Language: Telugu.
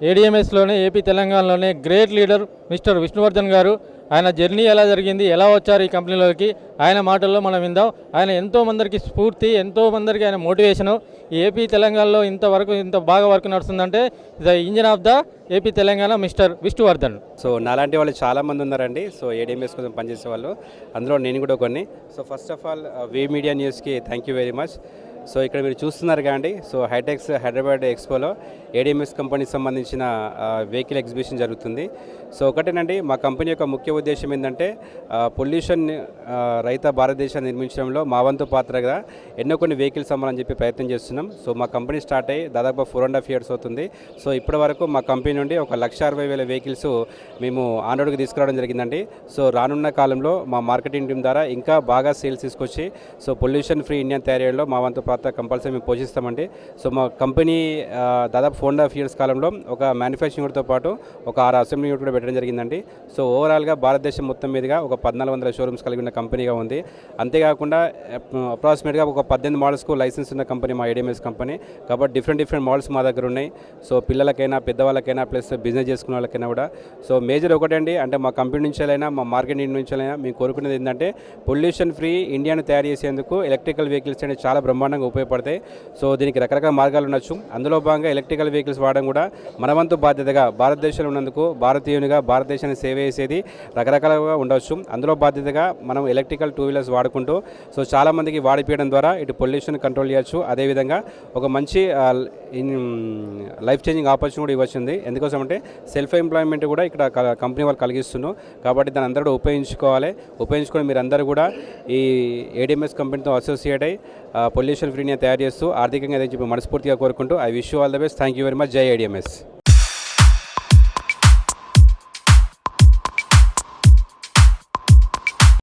ఏడీఎంఎస్లోనే ఏపీ తెలంగాణలోనే గ్రేట్ లీడర్ మిస్టర్ విష్ణువర్ధన్ గారు. ఆయన జర్నీ ఎలా జరిగింది, ఎలా వచ్చారు ఈ కంపెనీలోకి, ఆయన మాటల్లో మనం విందాం. ఆయన ఎంతోమందికి స్ఫూర్తి, ఎంతోమందికి ఆయన మోటివేషను. ఈ ఏపీ తెలంగాణలో ఇంత బాగా వర్క్ నడుస్తుందంటే the engine of the AP Telangana mister Vishnuvardhan. So నాలాంటి వాళ్ళు చాలామంది ఉన్నారండి. సో ఏడీఎంఎస్ కోసం పనిచేసే వాళ్ళు, అందులో నేను కూడా కొన్ని. So first of all V Media న్యూస్కి thank you very much. So ఇక్కడ మీరు చూస్తున్నారు కాండి, సో హైటెక్స్ హైదరాబాద్ ఎక్స్పోలో ఏడీఎంఎస్ కంపెనీకి సంబంధించిన వెహికల్ ఎగ్జిబిషన్ జరుగుతుంది. సో ఒకటేనండి, మా కంపెనీ యొక్క ముఖ్య ఉద్దేశం ఏంటంటే పొల్యూషన్ రహిత భారతదేశాన్ని నిర్మించడంలో మా వంతు పాత్రగా ఎన్నో కొన్ని వెహికల్స్ అమ్మాలని చెప్పి ప్రయత్నం చేస్తున్నాం. సో మా కంపెనీ స్టార్ట్ అయ్యి దాదాపు 4.5 years అవుతుంది. సో ఇప్పటి వరకు మా కంపెనీ నుండి 1,60,000 వెహికల్స్ మేము ఆన్ రోడ్కి తీసుకురావడం జరిగిందండి. సో రానున్న కాలంలో మా మార్కెటింగ్ టీం ద్వారా ఇంకా బాగా సేల్స్ తీసుకొచ్చి సో పొల్యూషన్ ఫ్రీ ఇండియా తయారీలో మా వంతు పాత్ర కంపల్సరీ మేము పోషిస్తామండి. సో మా కంపెనీ దాదాపు 4.5 years కాలంలో ఒక మ్యానుఫ్యాక్చరింగ్ యూనిట్తో పాటు ఒక 6 అసెంబ్లీ యూనిట్ కూడా పెట్టడం జరిగిందండి. సో ఓవరాల్గా భారతదేశం మొత్తం మీదుగా ఒక 1,400 షోరూమ్స్ కలిగి ఉన్న కంపెనీగా ఉంది. అంతేకాకుండా అప్రాక్సిమేట్గా ఒక 18 మోడల్స్కు లైసెన్స్ ఉన్న కంపెనీ మా ఏడీఎంఎస్ కంపెనీ. కాబట్టి డిఫరెంట్ మోడల్స్ మా దగ్గర ఉన్నాయి. సో పిల్లలకైనా, పెద్దవాళ్ళకైనా, ప్లస్ బిజినెస్ చేసుకునే వాళ్ళకైనా కూడా. సో మేజర్ ఒకటండి, అంటే మా కంపెనీ నుంచి అయినా, మా మార్కెటింగ్ నుంచి అయినా మేము కోరుకునేది ఏంటంటే పొల్యూషన్ ఫ్రీ ఇండియాను తయారు చేసేందుకు ఎలక్ట్రికల్ వెహికల్స్ అనేవి చాలా బ్రహ్మాండంగా ఉపయోగపడతాయి. సో దీనికి రకరకాల మార్గాలు ఉండొచ్చు. అందులో భాగంగా ఎలక్ట్రికల్ వెహికల్స్ వాడడం కూడా మన వంతు బాధ్యతగా, భారతదేశంలో ఉన్నందుకు భారతీయునిగా భారతదేశాన్ని సేవ చేసేది రకరకాలుగా ఉండవచ్చు. అందులో బాధ్యతగా మనం ఎలక్ట్రికల్ 2 wheelers వాడుకుంటూ సో చాలామందికి వాడిపోయడం ద్వారా ఇటు పొల్యూషన్ కంట్రోల్ చేయొచ్చు. అదేవిధంగా ఒక మంచి లైఫ్ చేంజింగ్ ఆపర్చునిటీ కూడా ఇవ్వచ్చింది. ఎందుకోసం అంటే సెల్ఫ్ ఎంప్లాయ్మెంట్ కూడా ఇక్కడ కంపెనీ వాళ్ళు కలిగిస్తున్నాం. కాబట్టి దాన్ని అందరూ ఉపయోగించుకొని మీరు అందరూ కూడా ఈ ఏడీఎంఎస్ కంపెనీతో అసోసియేట్ అయ్యి పొల్యూషన్ ఫ్రీని తయారు చేస్తూ ఆర్థికంగా ఏదైతే చెప్పి మనస్ఫూర్తిగా కోరుకుంటూ I wish you all the best. Thank you very much. జై ఏడీఎంఎస్.